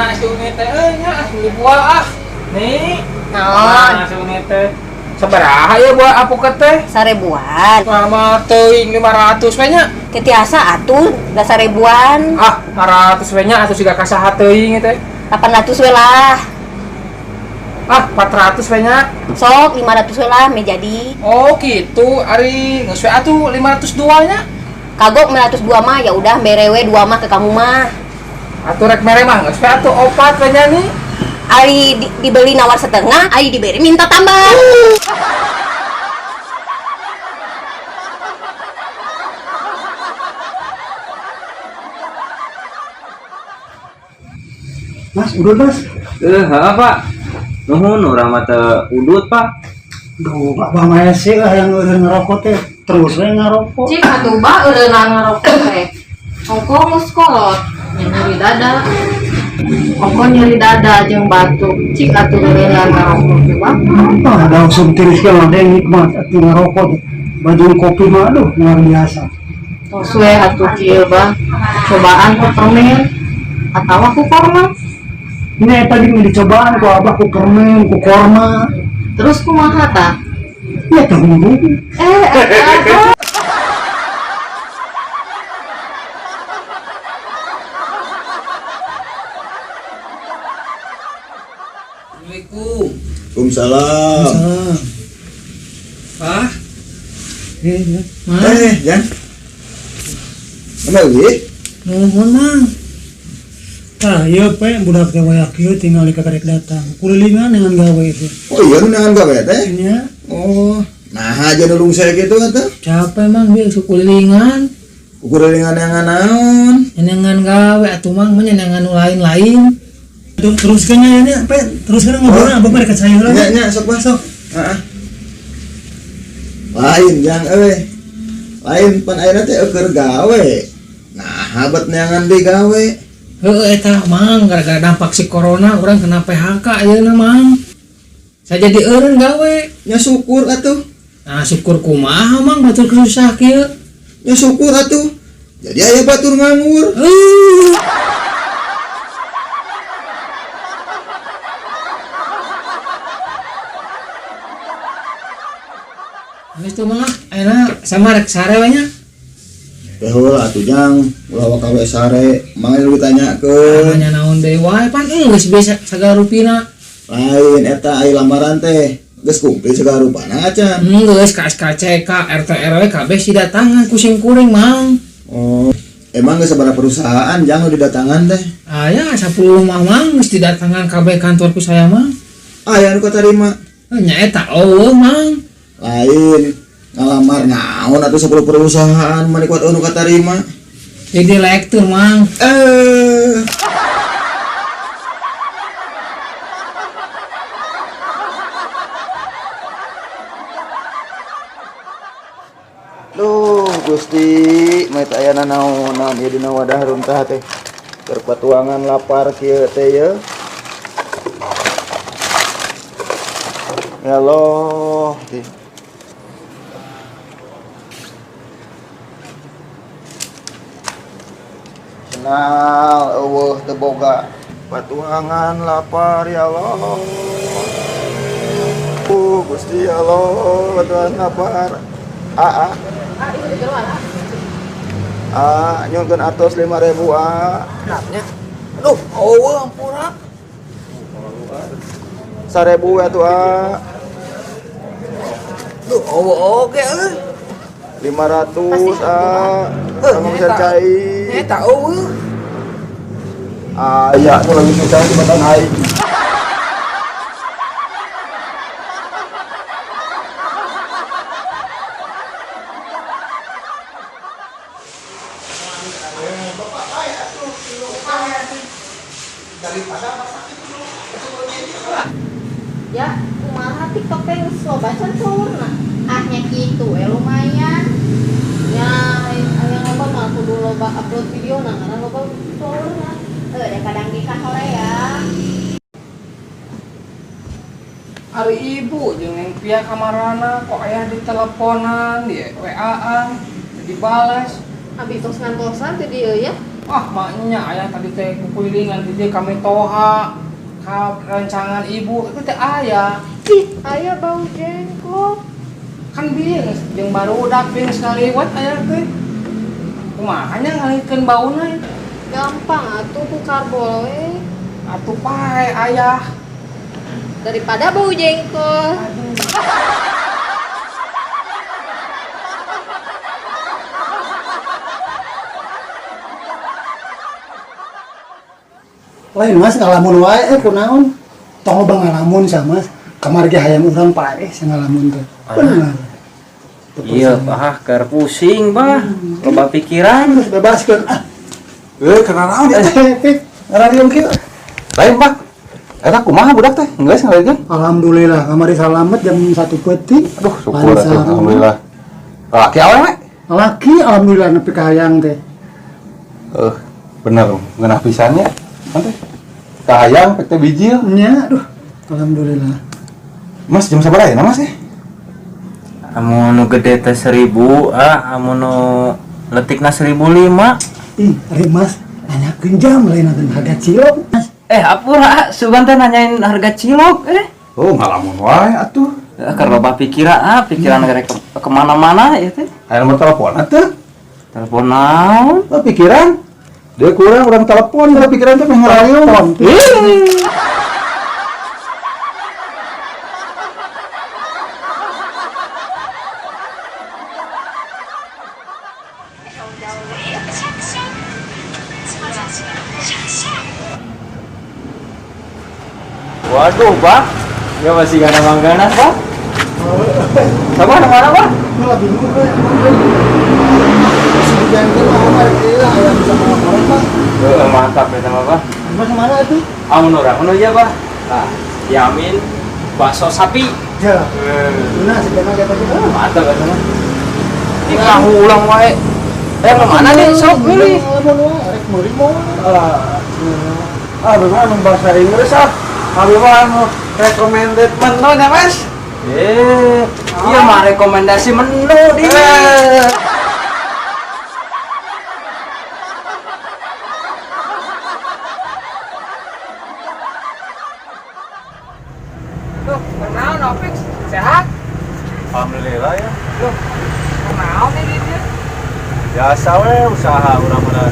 Nah, sungai teh nya beli buah ah. Nih. Naon? Sungai teh. Sabaraha ya buah apoket teh? Sarebuan. Mama teuing 500 we nya. Titiasa atuh da sarebuan. Ah, 500 we nya atuh siga kasaha teuing teh. 800 we lah. Ah, 400 we nya. Sok 500 we lah me jadi. Oh, gitu. Ari geus we atuh 502 nya. Kagok 902 mah ya udah berewe 2 mah ke kamu mah. Atuh rek mere mah geus we atuh 4 we nya nih. Ari dibeli nawar setengah, ari diberi minta tambah. Mas, udut mas. Pak. Nuhun urang mah teu udut, Pak. Duh, Pak Bamaya sih lah yang udah ngerokok teh. Terus we ngerokok. Cik atuh ba eureunna ngarokok teh. Ongko geus kolot, nyeri dada. Ongko nyeri dada jeung batuk. Cik atuh eureunna ngarokok teh ba. Ah, langsung tiris ke ada yang nikmat atuh ngerokok teh. Baju kopi mah aduh luar biasa. Tos we atuh kieu ba. Cobaan ku permen atawa ku korma. Ini tadi mau dicobaan ku abah ku permen, ku korma. Terus kumaha tah? Ya tunggu. Assalamualaikum. Waalaikumsalam. Ah, Jan. Mana wi? Nuhun mang. Tah, ieu pe budak teh wayak ieu tinggal di kakarek datang. Kulilingan dengan gawe teh. Oh iya nu nangan gawe teh? Nya, Oh, nah aja nulung saya gitu atuh. Capek mang dia sukulilingan Ukuran yang naon? nyenengan gawe atuh mang menyenengan nu lain-lain. teruskan ya nya, pe teruskan ngobrolna abah mah dekat saya lah. Nya sok masuk. Heeh. Lain jang euy. Lain pan ayeuna teh keur gawe. Nah, habat neangan di gawe. Heueuh eta mang gara-gara dampak si corona urang kena PHK ayeuna mang. Saya jadi eureun gawe. Nya syukur atuh. Nah syukur kumaha mang batur kesusah kieu. Nya syukur atuh. Jadi aya batur nganggur. Geus tuh mang ayeuna sama rek sare we nya. Teh heula atuh jang, ulah kawe sare, mangga lu ditanyakeun. Nanya naon deui wae pan geus bisa sagala rupina. Lain eta aya lamaran teh. Geus kumpul segala rupana acan. Geus ka SKCK RT RW kabeh si datangan kucing kuring mang. Oh, emang geus sabaraha perusahaan jang nu didatangan teh? Aya 10 mah mang geus didatangan kabeh kantorku saya mang. Aya nu katarima. Nya eta eueuh mang. Lain ngalamar naon atuh 10 perusahaan mani kuat nu katarima. Jadi lektur mang. Duh, Gusti, mah teh aya naonan ieu dina wadah runtah teh. Keur patuangan lapar kieu teh ye. Ya Allah, Senal eueuh teu boga patuangan lapar ya Allah. Gusti ya Allah, patuangan lapar. Nyunkeun atos 5.000 kenapnya? Aduh, eueuh ampura. 1.000 atuh Duh, eueuh oge euy. 500 sama bisa cai. Eta eueuh. Aya tuh lagi susah di batang aing. Ya, kumaha TikTok teh geus loba censurna. Ahnya kitu lumayan. Ya, aya loba mah kudu loba upload video na karena loba followerna. Ada kadang di Korea. Ari ibu jeung yang pihak kamarana kok aya di teleponan, di WA-an, dibalas. Abi tos ngantosan teh dieu ya. Ah, maknya ayah tadi teh kukulingan di dia kami toha ka rancangan ibu itu teh ayah. Ih, aya bau jengkol. Kan bieu jeung baru udah ping sekali lewat ayah teh. Kumaha nya ngalikeun bauna? Gampang atuh ku karbol we. Atuh pae ayah. Daripada bau jengkol. Lain mas ngalamun wae kunaon. Tong loba ngalamun sama kamar ge hayang urang pae ngalamun teh. Bener. Iya bah keur pusing bah loba pikiran. Terus bebaskeun. Ah, Karena naon dia teh? pik ngarariung kieu. Lain Pak. Eta kumaha budak teh? Geus ngaligeun. Alhamdulillah kamari salamet jam 1 peuting. Aduh, syukur atuh alhamdulillah. Laki awewe? Laki alhamdulillah nepi ka hayang teh. Bener, ngeunah pisannya. Nanti kahayang pek teh bijil. Nya aduh alhamdulillah. Mas jam sabaraha ya Mas eh? Amun nu gede teh 1000, amun nu letikna 1005. Ih, ari Mas nanyakeun jam lain nanti harga cilok. Mas, Apura sugan teh nanyain harga cilok Oh, ngalamun wae atuh. keur loba pikiran pikiran gerek kemana-mana ya teh. Aya nomor telepon atuh. Telepon naon? Pikiran. Dia kurang urang telepon, dia pikiran teh meh ngarariung. Waduh, Pak. Ya masih gak ada mangganas, Pak. Sama mana, Pak? malah bingung we. Sebagian ke mah ayam sama orang Mas. Mantap ya sama Pak. Mas mana atuh? Amun urang anu ya, Pak. Nah, yamin bakso sapi. Ya. Beuna sebenarnya kata kita. Mantap ya sama. Ih, kahu ulang wae. Mana nih? Sok milih. Lamun wae rek meuli moal. Memang bahasa Inggris Abi mah anu recommended menu ya Mas. Iya mah rekomendasi menu di. Tuh, kenaon Opik? Sehat? Alhamdulillah ya. Loh, kenaon ini dia? Biasa we usaha urang mah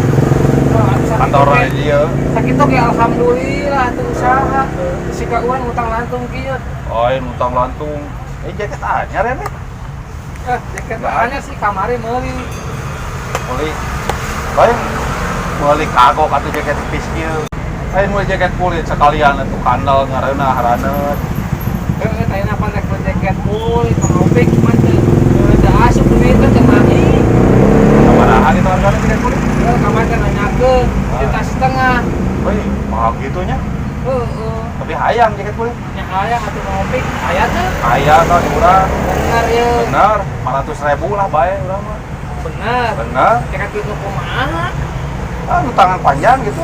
kantoran dia. Sakitu ge alhamdulillah tuh usaha. Sika urang utang lantung kieu. Oh, ini utang lantung. Jaket anyar ya nih. Jaket bahannya sih kamari meuli. Meuli. Lain meuli kagok atuh jaket tipis kieu. Lain meuli jaket kulit sekalian atuh kandal ngareuna haraneut. Tanya apa rek jaket full, Opik mah teh. Da asup duit teh mahi. Sabaraha gitu hargana jaket kulit? Kamari teh nanyakeun, juta setengah. Woi, mahal gitunya. Heeh. Tapi hayang jaket kulit. Nya aya atuh Opik, aya teh. Hayang tah di urang. Bener ya. Bener, 400.000 lah bae urang mah. Bener. Bener. Jaket kulit kumaha? Nu tangan panjang gitu.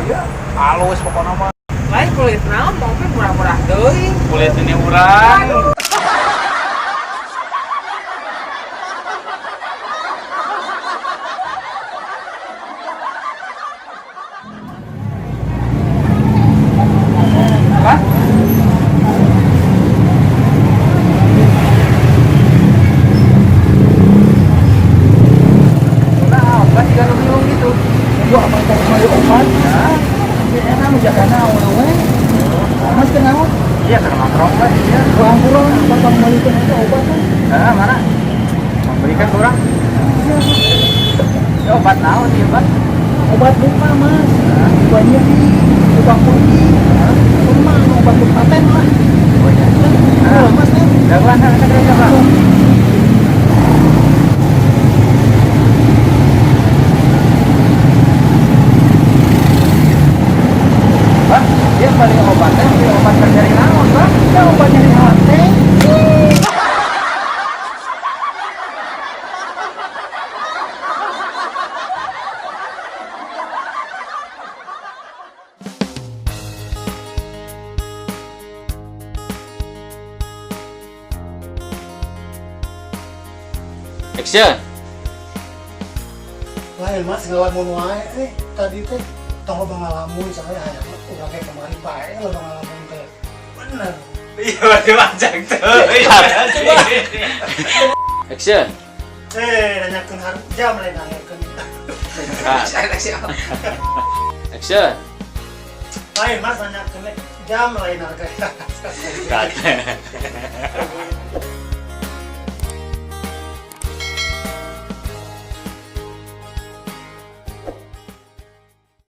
Iya, halus pokoknya mah. Lain kulit naon, Opik murah-murah deui. Kulit ini urang. Iya, karena nongkrong Pak. Mana? Memberikan kurang. Ya, obat naon ieu, Pak? Obat lupa Mas. Banyak obat kulit. Rumah obat paten lah. Mas nih. Daguan ada Pak. Pak, dia beli obatnya, beli obat dari naon, Pak? Ya obat nyari hati. Action. Lain mas ngelamun wae tadi teh tong loba ngalamun saya hayang urang ge kemarin bae loba ngalamun teh. Bener. Iya, macam tuh. Action. Nanyakeun jam lain nanyakeun. Action. Lain mas nanyakeun jam lain harga. Cut.